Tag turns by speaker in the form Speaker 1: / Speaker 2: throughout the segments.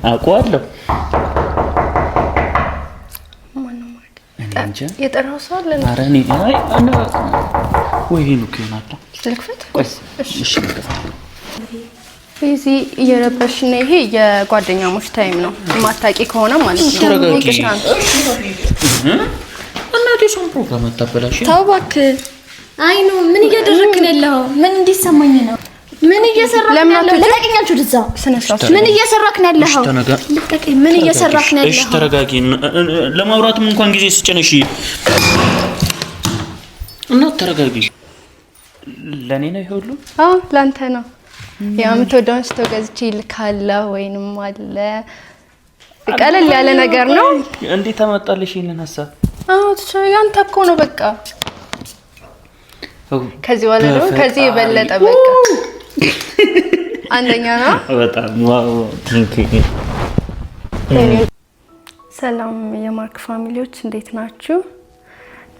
Speaker 1: አውቀዋለሁ
Speaker 2: ማነው ማለት የጠራው ሰው አለ
Speaker 1: ኧረ እኔ አና ወይ ነው ከናታ
Speaker 2: ልክፈት
Speaker 1: እሺ
Speaker 2: ቢዚ እየረበሽ ነው ይሄ የጓደኛሞች ታይም ነው ማታቂ ከሆነ ማለት ነው
Speaker 1: እናቴ ሶም ፕሮግራም አታበላሽ
Speaker 2: ታውባክ
Speaker 3: አይ ነው ምን እያደረክን ያለው ምን እንዲሰማኝ ነው ምን እየሰራክ ያለው ለቀቀኛችሁ ድዛ
Speaker 2: ስነስራስ
Speaker 3: ምን እየሰራክ ያለው ለቀቀኝ ምን እየሰራክ ያለው
Speaker 1: እሺ ተረጋጊ ለማውራትም እንኳን ጊዜ ስጨነሽ እና ተረጋጊ ለኔ ነው ይሁሉ
Speaker 2: ላንተ ነው ያምተውዳን ስተገዝቺ ልካላ ወይንም አለ ቀለል ያለ ነገር ነው
Speaker 1: እንዴት ተመጣለሽ ይሄንን ሐሳብ
Speaker 2: ያንተ እኮ ነው በቃ ከዚህ ወለ ነው ከዚህ የበለጠ በቃ አንደኛ ነው
Speaker 1: በጣም ዋው
Speaker 2: ሰላም የማርክ ፋሚሊዎች እንዴት ናችሁ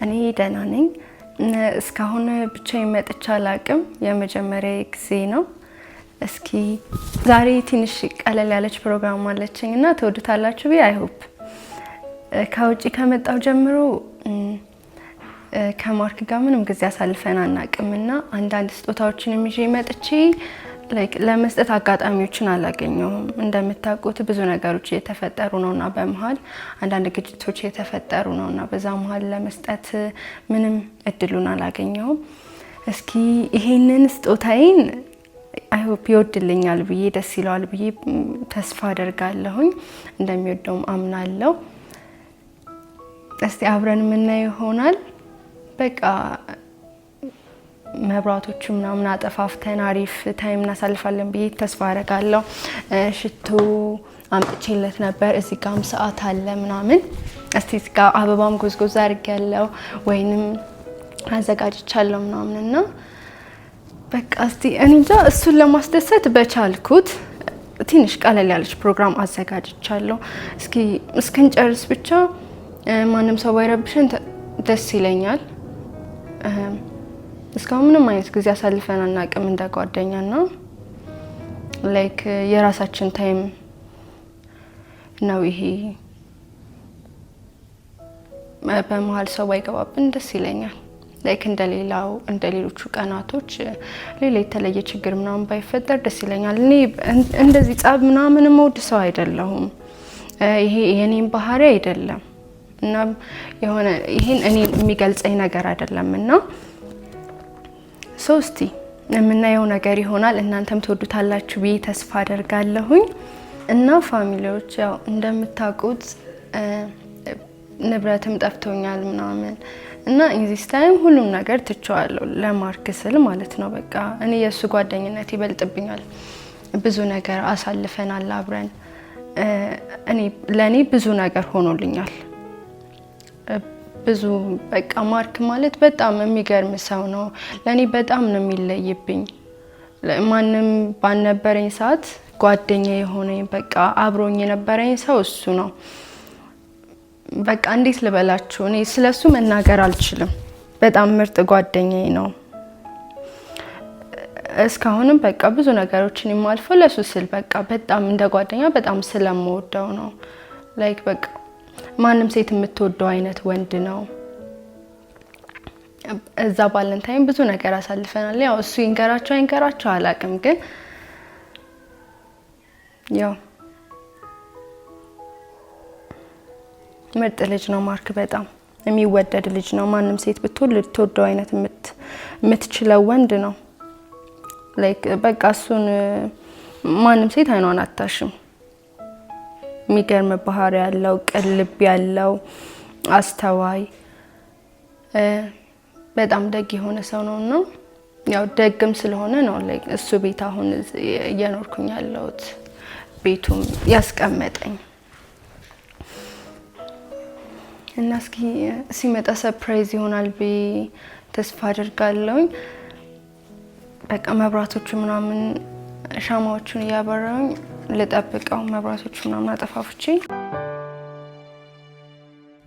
Speaker 2: እኔ ደህና ነኝ እስካሁን ብቻዬን መጥቻ አላቅም የመጀመሪያ ጊዜ ነው እስኪ ዛሬ ትንሽ ቀለል ያለች ፕሮግራም አለችኝና ተወዱታላችሁ ቢ አይ ሆፕ ከውጪ ከመጣው ጀምሮ ከማርክ ጋር ምንም ጊዜ አሳልፈን አናቅምና አንዳንድ ስጦታዎችን ይዤ መጥቼ ለመስጠት አጋጣሚዎችን አላገኘሁም እንደምታውቁት ብዙ ነገሮች እየተፈጠሩ ነውና በመሃል አንዳንድ ግጭቶች እየተፈጠሩ ነውና በዛ መሃል ለመስጠት ምንም እድሉን አላገኘሁም እስኪ ይሄንን ስጦታዬን አይ ሆፕ ይወድልኛል ብዬ ደስ ይለዋል ብዬ ተስፋ አደርጋለሁኝ እንደሚወደውም አምናለሁ እስቲ አብረን ምን ይሆናል በቃ መብራቶቹ ምናምን አጠፋፍተን አሪፍ ታይም እናሳልፋለን ብዬ ተስፋ አደርጋለሁ ሽቶ አምጥቼለት ነበር እዚህ ጋርም ሰዓት አለ ምናምን እስቲ እዚህ ጋር አበባም ጎዝጎዝ አድርጌያለሁ ወይንም አዘጋጅቻለሁ ምናምንና በቃ እስቲ እንጃ እሱን ለማስደሰት በቻልኩት ትንሽ ቀለል ያለች ፕሮግራም አዘጋጅቻለሁ እስኪ እስክንጨርስ ብቻ ማንም ሰው ባይረብሽን ደስ ይለኛል እስካሁን ምንም አይነት ጊዜ አሳልፈን አናቅም እንደ ጓደኛና ላይክ የራሳችን ታይም ነው ይሄ በመሃል ሰው ባይገባብን ደስ ይለኛል ላይክ እንደሌሎቹ ቀናቶች ሌላ የተለየ ችግር ምናምን ባይፈጠር ደስ ይለኛል እኔ እንደዚህ ጻብ ምናምን ሞድ ሰው አይደለሁም ይሄ የኔን ባህሪ አይደለም እና የሆነ ይሄን እኔ የሚገልጸኝ ነገር አይደለምና ሶስቲ የምናየው ነገር ይሆናል እናንተም ተወዱታላችሁ ብዬ ተስፋ አደርጋለሁኝ እና ፋሚሊዎች ያው እንደምታውቁት ንብረትም ጠፍቶኛል ምናምን እና ኢንዚስ ታይም ሁሉም ነገር ትቸዋለሁ ለማርክ ስል ማለት ነው በቃ እኔ የሱ ጓደኝነት ይበልጥብኛል ብዙ ነገር አሳልፈናል አብረን እኔ ለኔ ብዙ ነገር ሆኖልኛል ብዙ በቃ ማርክ ማለት በጣም የሚገርም ሰው ነው ለኔ በጣም ነው የሚለይብኝ ማንም ባልነበረኝ ሰዓት ጓደኛዬ ሆነኝ በቃ አብሮኝ የነበረኝ ሰው እሱ ነው በቃ እንዴት ልበላችሁ እኔ ስለሱ መናገር አልችልም በጣም ምርጥ ጓደኛዬ ነው እስካሁንም በቃ ብዙ ነገሮችን የማልፈው ለሱ ስል በቃ በጣም እንደ ጓደኛ በጣም ስለምወደው ነው ላይክ በቃ ማንም ሴት የምትወደው አይነት ወንድ ነው እዛ ባለን ታይም ብዙ ነገር አሳልፈናል ያው እሱ ይንገራቸው አላቅም ግን ያው ምርጥ ልጅ ነው ማርክ በጣም የሚወደድ ልጅ ነው ማንም ሴት ብትወልድ ተወደው አይነት የምትችለው ወንድ ነው ላይክ በቃ እሱን ማንም ሴት አይኗን አታሽም የሚገርም ባህሪ ያለው ቅልብ ያለው አስተዋይ በጣም ደግ የሆነ ሰው ነውና ያው ደግም ስለሆነ ነው ላይክ እሱ ቤት አሁን እየኖርኩኝ ያለሁት ቤቱም ያስቀመጠኝ እና እስኪ ሲመጣ ሰርፕራይዝ ይሆናል ተስፋ አደርጋለሁ በቃ መብራቶቹ ምናምን ሻማዎቹን ያበራውኝ ለጠብቀው መብራቶቹ ምናምን አጠፋፍቼ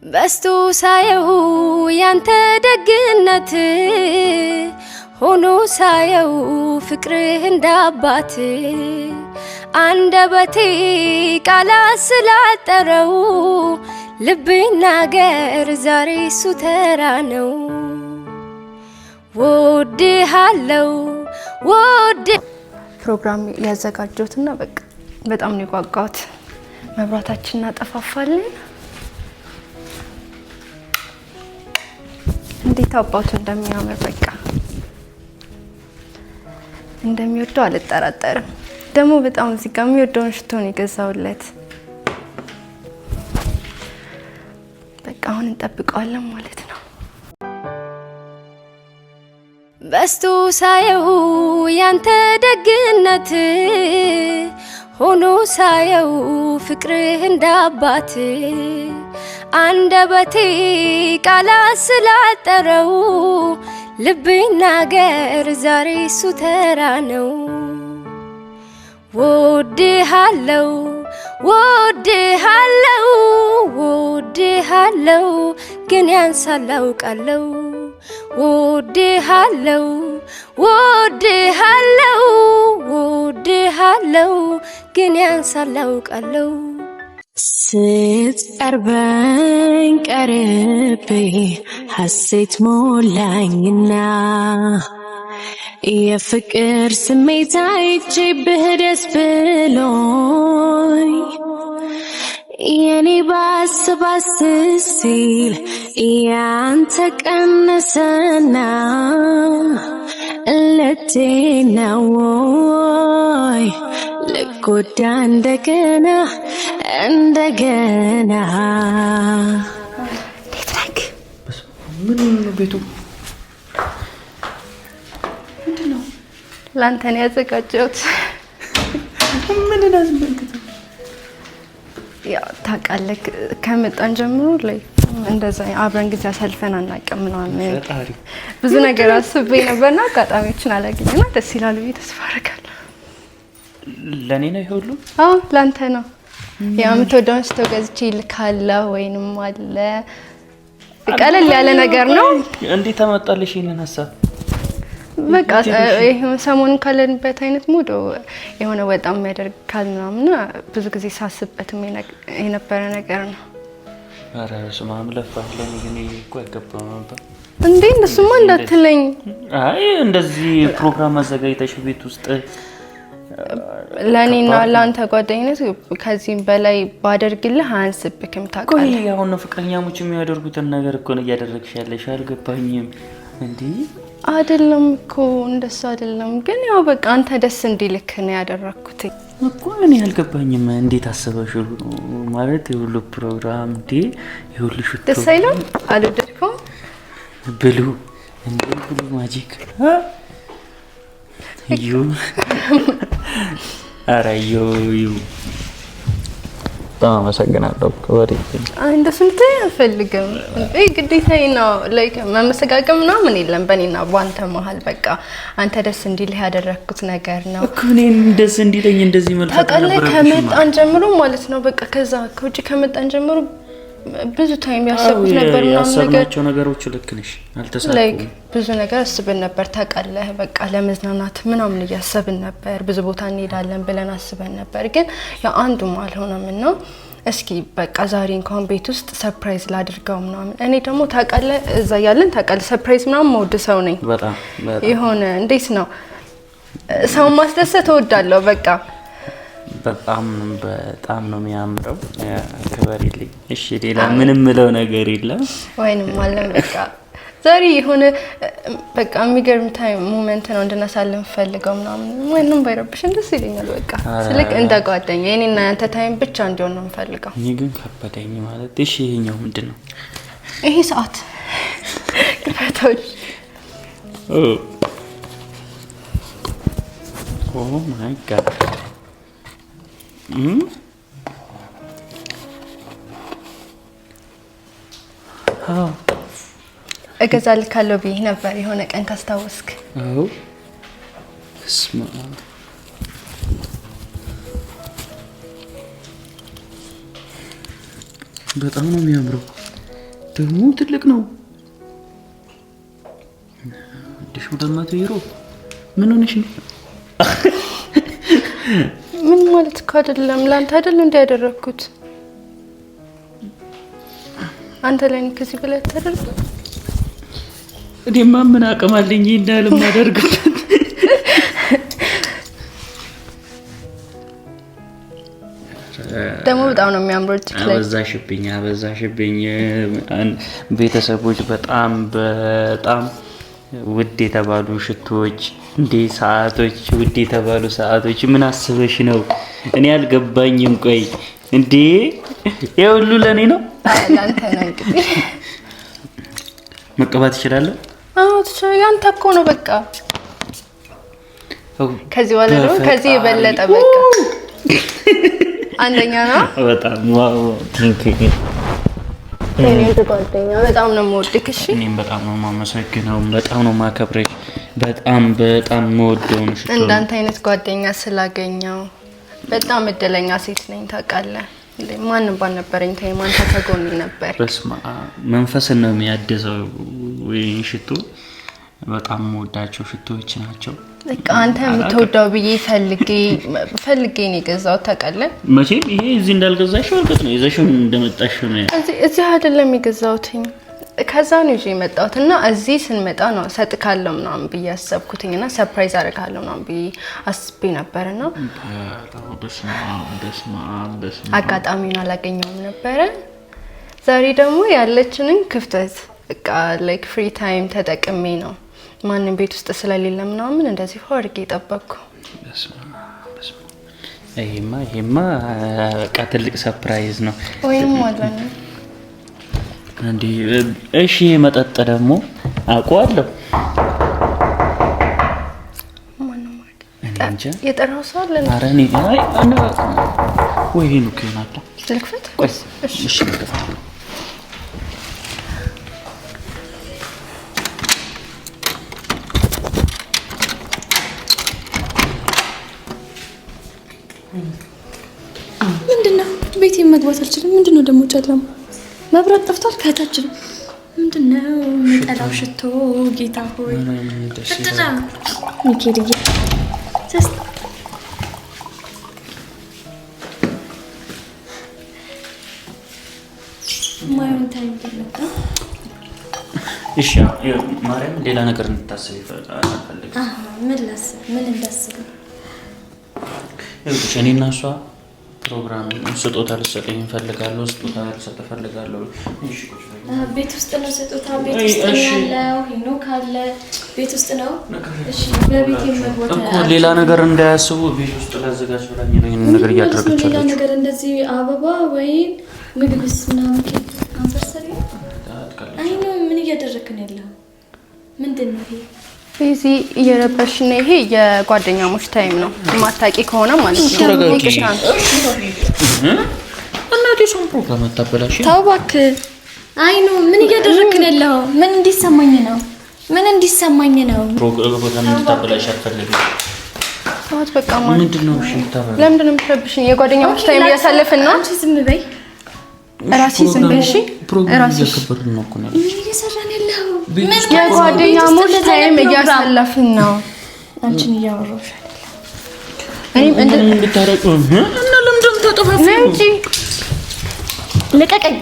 Speaker 3: በስቶ ሳየው ያንተ ደግነት ሆኖ ሳየው ፍቅርህ እንዳባት
Speaker 4: አንደበቴ ቃላት ስላጠረው ልቤና ገር ዛሬ እሱ ተራ ነው ወድሃለው ወድ
Speaker 2: ፕሮግራም ያዘጋጀሁትና በቃ በጣም ነው የጓጓሁት መብራታችንን እናጠፋፋለን እንዴት አባቱ እንደሚያምር በቃ እንደሚወደው አልጠራጠርም ደግሞ በጣም እዚህ ጋር የሚወደውን ሽቶ ነው የገዛውለት በቃ አሁን እንጠብቀዋለን ማለት ነው
Speaker 4: በስቶ ሳየው ያንተ ደግነት ሆኖ ሳየው ፍቅርህ እንዳባት አንደበቴ ቃላት ስላጠረው ልቤና ገር ዛሬ እሱ ተራ ነው ወድሃለው ወድሃለው ወድሃለው ግን ያንሳል አውቃለው ወድሃለው ወድሃለው ወድሃለው ግን ያንሳል አውቃለው ስትቀርበኝ ቀርቤ ሐሴት ሞላኝና የፍቅር ስሜት አይቼብህ ደስ ብሎኝ የኔ ባስ ሲል ያንተ ቀነሰና ለቴናዎይ ልጎዳ እንደገና
Speaker 2: እንዴት ነህ?
Speaker 1: ምን ነው ቤቱ? ምንድነው?
Speaker 2: ላንተ ነው ያዘጋጀሁት።
Speaker 1: ምን እናዝምንከት?
Speaker 2: ያው ታውቃለህ ከመጣን ጀምሮ ላይ እንደዛ አብረን ጊዜ አሳልፈን አናውቅም ምናምን ብዙ ነገር አስቤ ነበርና አጋጣሚዎችን አላገኘና ደስ ይላል ብዬ ተስፋ አደርጋለሁ።
Speaker 1: ለኔ ነው ይሄ ሁሉ?
Speaker 2: አዎ ላንተ ነው። ያው የምትወደውን ሽቶ ገዝቼ ልካለሁ ወይንም አለ ቀለል ያለ ነገር ነው።
Speaker 1: እንዴት ተመጣለሽ ይሄንን ሐሳብ?
Speaker 2: በቃ ይሄ ሰሞኑን ካለንበት አይነት ሙድ የሆነ በጣም የሚያደርጋል ምናምን ብዙ ጊዜ ሳስብበትም የነበረ ነገር ነው።
Speaker 1: አረ ስማም ለፋህ ለኔ ግን እኮ አይገባም ነበር
Speaker 2: እንዴ እንደሱማ እንዳትለኝ።
Speaker 1: አይ እንደዚህ ፕሮግራም አዘጋጅተሽ ቤት ውስጥ
Speaker 2: ለኔና ላንተ ጓደኝነት ከዚህም በላይ ባደርግልህ አንስብክም ታውቃለህ።
Speaker 1: ቆይ አሁን ፍቅረኛሞች የሚያደርጉትን ነገር እኮ ነው እያደረግሽ ያለሽ። አልገባኝም እንዴ?
Speaker 2: አይደለም እኮ እንደሱ አይደለም፣ ግን ያው በቃ አንተ ደስ እንዲልክ ነው ያደረኩት
Speaker 1: እኮ። እኔ አልገባኝም። እንዴት አሰበሽው ማለት የሁሉ ፕሮግራም እንዴ የሁሉ ሽቶ
Speaker 2: ደስ አይልም? አልወደድከውም?
Speaker 1: ብሉ እንዴ ብሉ ማጂክ ዩ አራዩ በማመሰግናለሁ። ከወሬ
Speaker 2: እንደሱ እንትን አልፈልግም። ግዴታዬ ነው። ላይክ መመሰጋገም ምናምን የለም በእኔና በአንተ መሀል። በቃ አንተ ደስ እንዲልህ ያደረኩት ነገር ነው
Speaker 1: እኮ። እኔን ደስ እንዲለኝ እንደዚህ መልፈት ነበር።
Speaker 2: ከመጣን ጀምሮ ማለት ነው በቃ ከዛ ከውጪ ከመጣን ጀምሮ ብዙ ታይም ያሰብኩት ነበር ምናምን ነገር
Speaker 1: ነገሮች ልክ ነሽ አልተሳኩም።
Speaker 2: ላይክ ብዙ ነገር አስበን ነበር ታውቃለህ። በቃ ለመዝናናት ምናምን እያሰብን ነበር፣ ብዙ ቦታ እንሄዳለን ብለን አስበን ነበር። ግን ያ አንዱም አልሆነምና እስኪ በቃ ዛሬ እንኳን ቤት ውስጥ ሰርፕራይዝ ላድርገው ምናምን። እኔ ደግሞ ታውቃለህ እዛ ያለን ታውቃለህ ሰርፕራይዝ ምናምን መውድ ሰው ነኝ።
Speaker 1: በጣም
Speaker 2: የሆነ እንዴት ነው ሰው ማስደሰት እወዳለሁ። በቃ
Speaker 1: በጣም ነው የሚያምረው። ከበሪልኝ እሺ። ሌላ ምንም ምለው ነገር የለም
Speaker 2: ወይንም ማለት በቃ ዛሬ የሆነ በቃ የሚገርም ታይም ሞመንት ነው እንድናሳልፍ ፈልገው ምናምን ምንም ባይረብሽ ደስ ይለኛል። በቃ ስልክ እንደ ጓደኛ የኔና ያንተ ታይም ብቻ እንዲሆን ነው የምፈልገው።
Speaker 1: እኔ ግን ከበደኝ ማለት እሺ። ይሄኛው ምንድነው?
Speaker 2: ይሄ ሰዓት ክፈቶች
Speaker 1: ኦ ማይ ጋድ
Speaker 2: እገዛልካለሁ ብዬ ነበር የሆነ ቀን ካስታወስክ።
Speaker 1: አዎ ስማ በጣም ነው የሚያምረው። ደግሞ ትልቅ ነው። 1200 ዩሮ። ምን ሆነሽ ነው?
Speaker 2: ምን ማለት እኮ አይደለም ላንተ አይደል እንዳያደረኩት አንተ ላይ ከዚህ በላይ ተደርጎ
Speaker 1: እኔማ ምን አቅም አለኝ እንዳለም ማደርግበት
Speaker 2: ደግሞ በጣም ነው የሚያምረው ትክክለ
Speaker 1: አበዛሽብኝ ቤተሰቦች በጣም ውድ የተባሉ ሽቶዎች እንዴ ሰዓቶች ውድ የተባሉ ሰዓቶች ምን አስበሽ ነው እኔ አልገባኝም ቆይ እንዴ ይሁሉ ለኔ ነው
Speaker 2: ላንተ ነው እንግዲህ
Speaker 1: መቀባት ይችላል
Speaker 2: አዎ ትችላለህ ያንተ እኮ ነው በቃ ከዚህ ወለ ነው ከዚህ የበለጠ በቃ አንደኛ ነው
Speaker 1: በጣም ዋው ቲንክ
Speaker 2: እኔ ጓደኛ በጣም ነው የምወድክ እሺ
Speaker 1: እኔም በጣም ነው የማመሰግነው በጣም ነው ማከብረሽ በጣም የምወደው ነው ሽቶ
Speaker 2: እንዳንተ አይነት ጓደኛ ስላገኘው በጣም እድለኛ ሴት ነኝ ታውቃለህ ማንንም ባልነበረኝ ታይማን ተከጎኝ ነበር
Speaker 1: በስማ መንፈስን ነው የሚያድሰው ወይ ሽቶ በጣም የምወዳቸው ሽቶዎች ናቸው
Speaker 2: በቃ አንተ የምትወደው ብዬ ፈልጌ ነው የገዛው ታውቃለህ
Speaker 1: መቼም ይሄ እዚህ እንዳልገዛሽው እርግጥ ነው ይዘሽው እንደመጣሽ ነው
Speaker 2: እዚህ አይደለም የገዛውትኝ ከዛ ነው ይዤ መጣሁትና እዚህ ስንመጣ ነው ሰጥካለው ምናምን ብዬ አሰብኩትኝና ሰርፕራይዝ አደርጋለሁ ምናምን ብዬ አስቤ ነበርና
Speaker 1: በስማ
Speaker 2: አጋጣሚውን አላገኘውም ነበር ዛሬ ደግሞ ያለችንን ክፍተት በቃ ላይክ ፍሪ ታይም ተጠቅሜ ነው ማንንም ቤት ውስጥ ስለሌለ ምናምን እንደዚህ ሆርጌ ጠበቅኩ
Speaker 1: ይሄማ በቃ ትልቅ ሰርፕራይዝ ነው
Speaker 2: ወይም ማለት ነው
Speaker 1: እንዴ እሺ መጠጥ ደግሞ አውቀዋለሁ
Speaker 2: ማነው ማለት የጠራው ሰው አለ
Speaker 1: ኧረ እኔ አና ወይ ነው ከናታ
Speaker 2: ልክፈት
Speaker 1: እሺ ልክፈት
Speaker 3: ምንድነው ቤቴ መግባት አልችልም ምንድነው ደሞ ጨለማ መብራት ጠፍቷል ከታችን ምንድነው መጣላው ሽቶ ጌታ ሆይ ምንድነው ሚኬልዬ just ማየን ታይም ተመጣ
Speaker 1: እሺ ማርያም ሌላ ነገር እንድታስብ ይፈልጋል
Speaker 3: ምን እንዳስብ
Speaker 1: እኔና እሷ ፕሮግራም ስጦታ ልሰጠኝ ፈልጋለሁ ስጦታ ልሰጠፈልጋለሁ እሺ
Speaker 3: ቤት ውስጥ ነው ስጦታ ቤት ውስጥ ያለው ሄኖ ካለ ቤት ውስጥ ነው እሺ በቤት የመግባት
Speaker 1: እኮ ሌላ ነገር እንዳያስቡ ቤት ውስጥ ላዘጋጅ ብላኝ ነው ይሄን ነገር እያደረገች
Speaker 3: ሌላ ነገር እንደዚህ አበባ ወይ ምግብስ ምናምን አንበርሰሪ አይ ነው ምን እያደረክን ያለው ምንድነው ይሄ
Speaker 2: ፊዚ እየረበሽና ይሄ የጓደኛሞች ታይም ነው ማታቂ ከሆነ ማለት ነው
Speaker 1: እናቴ ሶም ፕሮግራም አታበላሽ
Speaker 3: ታውባክ አይ ነው ምን እያደረክን ያለው ምን እንዲሰማኝ ነው
Speaker 1: ፕሮግራም እንድታበላሽ አልፈልግም
Speaker 2: ሰዓት በቃ ማለት
Speaker 1: ምንድነው እሺ ታበላ
Speaker 2: ለምንድነው የምትረብሽኝ የጓደኛሞች ታይም እያሳለፍን ነው
Speaker 3: አንቺ ዝም በይ
Speaker 2: ራሴ ዝም በይ እሺ
Speaker 1: ፕሮግራም እያከበርን ነው እኮ ነው
Speaker 3: ምን እየሰራን ያለው
Speaker 2: ምን የጓደኛሞች ታይም እያሳለፍን ነው
Speaker 3: አንቺን እያወራሁሽ
Speaker 2: አይደለም
Speaker 1: እኔ እንድታረቁ እና ለምንድን ተጠፋፉ
Speaker 2: ነጂ
Speaker 3: ለቀቀኝ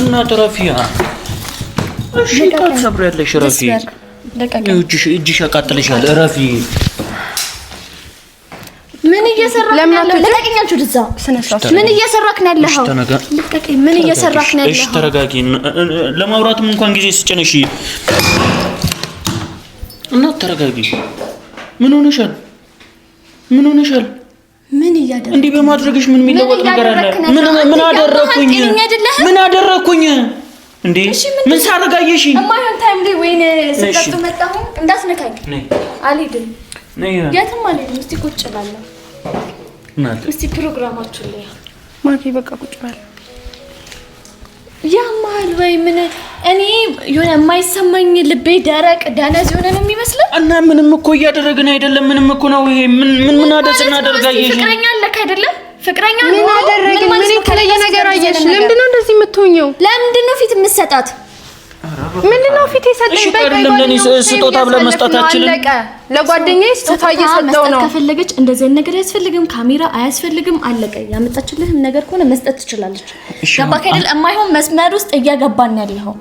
Speaker 1: እና ተራፊያ እሺ ታሰብር ያለሽ ረፊ
Speaker 3: ለቀቀኝ
Speaker 1: እጅሽ አቃጥለሻል ረፊ
Speaker 3: ምን እየሰራክ ነው ያለው ለቀቀኛችሁ ልዛ
Speaker 2: ስነስርዓት
Speaker 3: ምን እየሰራክ ነው ያለው ለቀቀኝ ምን እየሰራክ ነው ያለው
Speaker 1: እሺ ተረጋጊ ለማውራትም እንኳን ጊዜ ስጨነሽ እና ተረጋጊ ምን ሆነሻል
Speaker 3: ምን እያደረክ
Speaker 1: እንዴ በማድረግሽ ምን የሚለወጥ ነገር አለ ምን አደረኩኝ እንዴ ምን ሳረጋየሽ
Speaker 3: እማይሆን ታይም ላይ ወይኔ ስቀጥ መጣሁ እንዳስነካኝ አልሄድም የትም አልሄድም እስቲ ቁጭ እላለሁ እስቲ ፕሮግራማችሁ ላይ
Speaker 2: ማኪ በቃ ቁጭ በል
Speaker 3: ያማል ወይ ምን እኔ የሆነ የማይሰማኝ ልቤ ደረቅ ደነዝ የሆነ ነው የሚመስለው
Speaker 1: እና ምንም እኮ እያደረግን አይደለም ምንም እኮ ነው ይሄ ምን አደረግን አደርጋየሽ
Speaker 3: ፍቅረኛ አለክ አይደለም ፍቅረኛ
Speaker 2: ምን አደረግን ምን የተለየ ነገር አየሽ ለምንድን ነው እንደዚህ የምትሆኚው
Speaker 3: ለምንድን ነው ፊት የምትሰጣት
Speaker 2: ምንድነው ፊት የሰጠኝ?
Speaker 1: በቃ ለኔ ስጦታ ብለን መስጠታችን
Speaker 2: ለጓደኛዬ ስጦታ እየሰጠው ነው።
Speaker 3: ከፈለገች እንደዚህ ነገር አያስፈልግም፣ ካሜራ አያስፈልግም፣ አለቀ። ያመጣችልህም ነገር ከሆነ መስጠት ትችላለች። ገባክ አይደል? የማይሆን መስመር ውስጥ እያገባን ያለው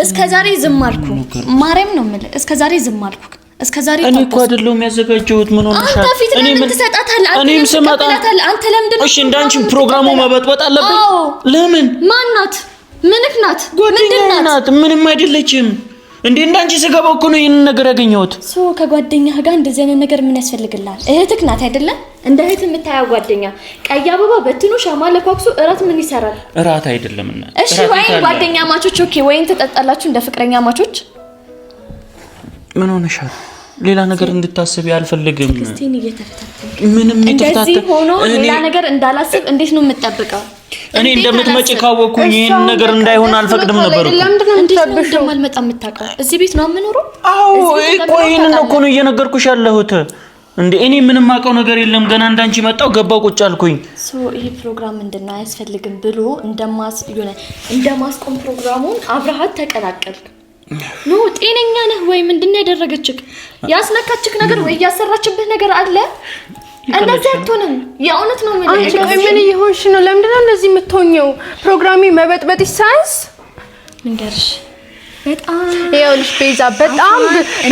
Speaker 3: እስከዛሬ ዝም አልኩ። ማርያም ነው የምልህ፣ እስከዛሬ ዝም አልኩ። እስከዛሬ
Speaker 1: እኔ እኮ አይደለሁም ያዘጋጀሁት። ምን ሆነሻል?
Speaker 3: እኔ ምን ትሰጣታለህ?
Speaker 1: እኔም ስመጣታለህ
Speaker 3: አንተ ለምንድን ነው?
Speaker 1: እሺ እንዳንቺ ፕሮግራሙ መበጥበጥ አለብኝ? ለምን?
Speaker 3: ማን ናት? ምንክ ናት?
Speaker 1: ምንድን ናት? ምንም አይደለችም። እንዴ እንዳንቺ ስገባ እኮ ነው ይሄን ነገር ያገኘሁት።
Speaker 3: ከጓደኛህ ጋር እንደዚህ አይነት ነገር ምን ያስፈልግልሃል? እህትክ ናት አይደለ? እንደ እህት የምታያው ጓደኛ ቀይ አበባ በትኑ ሻማ ለኳክሱ እራት ምን ይሰራል?
Speaker 1: እራት አይደለምና።
Speaker 3: እሺ ወይን ጓደኛ ማቾች ኦኬ፣ ወይን ትጠጣላችሁ እንደ ፍቅረኛ ማቾች።
Speaker 1: ምን ሆነሻል? ሌላ ነገር እንድታስብ አልፈልግም።
Speaker 3: ክርስቲያን እየተፈታተንክ
Speaker 1: ምንም
Speaker 3: እንደዚህ ሆኖ ሌላ ነገር እንዳላስብ እንዴት ነው የምትጠብቀው?
Speaker 1: እኔ እንደምትመጪ ካወኩኝ ይሄን ነገር እንዳይሆን አልፈቅድም ነበር።
Speaker 2: ለምንድን ነው የምትጠብሽው?
Speaker 3: እንደማልመጣ የምታውቀው እዚህ ቤት ነው የምኖረው?
Speaker 1: አዎ እኮ ይሄን እኮ ነው እየነገርኩሽ ያለሁት። እንዴ እኔ ምንም አውቀው ነገር የለም። ገና እንዳንቺ መጣው ገባው ቁጭ አልኩኝ።
Speaker 3: ይሄ ፕሮግራም ምንድነው አያስፈልግም ብሎ እንደማስቆም ፕሮግራሙን አብረሃት ተቀላቀልክ። ኖ ጤነኛ ነህ ወይ? ምንድነው ያደረገችክ? ያስነካችክ ነገር ወይ ያሰራችብህ ነገር አለ? እንደዚህ አትሆንም። የእውነት ነው ማለት
Speaker 2: አንቺ ምን እየሆንሽ ነው? ለምንድን ነው እንደዚህ የምትሆኚው? ፕሮግራሚ መበጥበጥ ይሳንስ
Speaker 3: ንገርሽ። በጣም
Speaker 2: ይኸውልሽ ቤዛ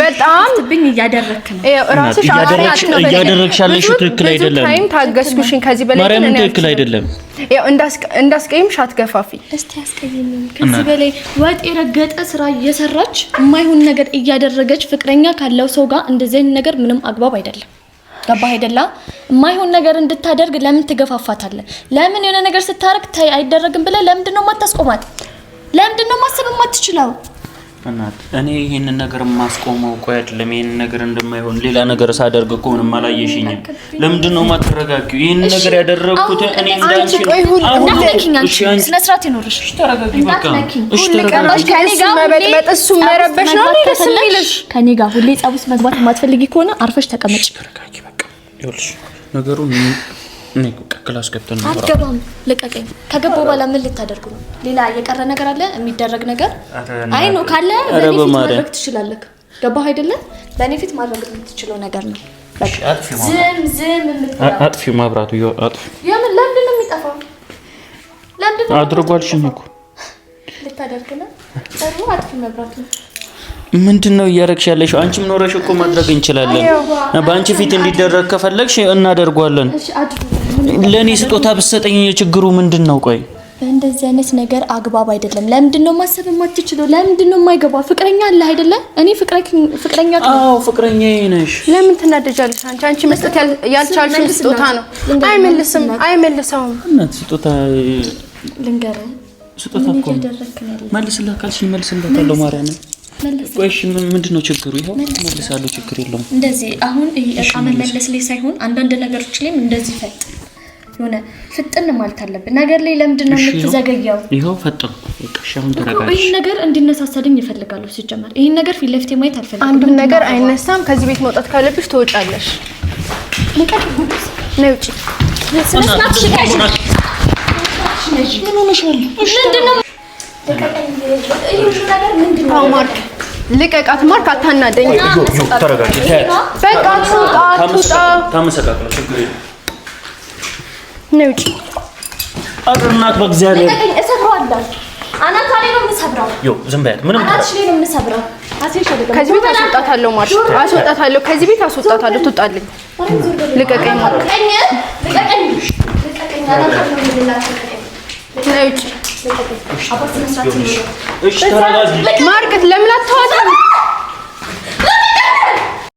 Speaker 2: በጣም
Speaker 3: ትብኝ እያደረክ ነው።
Speaker 2: ራስሽ
Speaker 1: እያደረግሽ ያለሽው ትክክል አይደለም።
Speaker 2: ታይም ታገስኩሽን ከዚህ በላይ
Speaker 1: ማርያምን ትክክል አይደለም።
Speaker 2: እንዳስቀይምሽ አትገፋፊ።
Speaker 3: እስቲ አስቀይምኝ። ከዚህ በላይ ወጥ የረገጠ ስራ እየሰራች የማይሆን ነገር እያደረገች ፍቅረኛ ካለው ሰው ጋር እንደዚህ አይነት ነገር ምንም አግባብ አይደለም። ገባህ አይደለ? የማይሆን ነገር እንድታደርግ ለምን ትገፋፋታለህ? ለምን የሆነ ነገር ስታረግ ታይ አይደረግም ብለህ ለምንድን ነው የማታስቆማት? ለምንድን ነው ማሰብ የማትችለው?
Speaker 1: እናት እኔ ይሄንን ነገር ማስቆመው ቆይ አይደለም። ይሄን ነገር እንደማይሆን ሌላ ነገር ሳደርግ እኮ ምንም አላየሽኝም። ለምንድን ነው ማትረጋጊው? ይሄን ነገር ያደረኩት እኔ እንዳንቺ
Speaker 3: እሺ ስነ ስርዓት ይኖርሽ።
Speaker 1: ተረጋጊ በቃ።
Speaker 3: እሺ ተረጋጊ። ከኔ ጋር መበጥበጥ እሱ መረበሽ ነው ደስ የሚልሽ። ከኔ ጋር ሁሌ ጸብ ውስጥ መግባት የማትፈልጊ ከሆነ አርፈሽ ተቀመጭ።
Speaker 1: ተረጋጊ በቃ። ይኸውልሽ ነገሩ እኔ ክላስ ገብተን ነው።
Speaker 3: አትገባም። ልቀቀኝ። ከገባው በኋላ ምን ልታደርጉ ነው? ሌላ የቀረ ነገር አለ? የሚደረግ ነገር አይ ነው ካለ በኔ ፊት ማድረግ ትችላለህ። ገባህ አይደለ? በኔ ፊት ማድረግ የምትችለው ነገር ነው። በቃ ዝም
Speaker 1: አጥፊው ማብራቱ አጥፊ።
Speaker 3: የምን ለምንድን ነው የሚጠፋው? ለምንድን ነው
Speaker 1: አድርጓልሽኝ እኮ
Speaker 3: ልታደርግ ነው? ጥሩ አጥፊ መብራቱ
Speaker 1: ምንድነው እያረግሽ ያለሽው? አንቺም ኖረሽ እኮ ማድረግ እንችላለን። በአንቺ ፊት እንዲደረግ ከፈለግሽ እናደርጓለን። ለኔ ስጦታ ብትሰጠኝ ችግሩ ምንድነው? ቆይ
Speaker 3: እንደዚህ አይነት ነገር አግባብ አይደለም። ለምንድነው ማሰብ የማትችለው? ለምንድነው የማይገባ? ፍቅረኛ አለ አይደለ? እኔ ፍቅረኛ
Speaker 1: አዎ ፍቅረኛዬ ነሽ።
Speaker 2: ለምን ትናደጃለሽ? አንቺ መስጠት ያልቻልሽው ስጦታ ነው። አይመልሰውም።
Speaker 1: እናት ስጦታ
Speaker 3: ልንገርህ፣
Speaker 1: ስጦታ እኮ መልስልህ ካልሽኝ መልስልሃለሁ። ማርያም ቆይሽ ምንድነው ችግሩ? ይሄው መልሳለሁ፣ ችግር የለውም።
Speaker 3: እንደዚህ አሁን እቃ መመለስ ላይ ሳይሆን አንዳንድ ነገሮች ላይ እንደዚህ የሆነ ፍጥን ማለት አለብን ነገር ላይ። ለምንድን ነው የምትዘገየው?
Speaker 1: ይሄው ፈጥን በቃ። አሁን ተረጋግሽ።
Speaker 3: ይሄን ነገር እንዲነሳሰልኝ ይፈልጋሉ። ሲጀመር ይሄን ነገር ፊት ለፊት ማየት አልፈልግም።
Speaker 2: አንዱን ነገር አይነሳም። ከዚህ ቤት መውጣት ካለብሽ ትወጫለሽ። ልቀቅ ነው ውጪ። ስለስናክሽ ጋር ምን ሆነሻል? ምንድነው ምንድነው? ማርክ ልቀቃት። ማርክ አታናደኝ።
Speaker 1: ተረጋጊ።
Speaker 2: በቃ ትውጣ።
Speaker 1: ታመሰቃቅለው ችግር የለም።
Speaker 2: ነው ውጪ።
Speaker 1: አጥርናት በእግዚአብሔር
Speaker 3: እሰብረዋለሁ። አናቷ ላይ ነው የምሰብረው።
Speaker 1: ዝም በያት። ምንም
Speaker 3: አናትሽ ላይ ነው የምሰብረው።
Speaker 2: ከዚህ ቤት አስወጣታለሁ። ማርክ አስወጣታለሁ። ከዚህ ቤት አስወጣታለሁ። ትውጣልኝ። ልቀቀኝ ማርክ። ልቀቀኝ። አናቷ ነው የምልላት። ነው ውጪ።
Speaker 1: እሺ ተረጋጊ።
Speaker 2: ማርክ ለምን አታወጣም?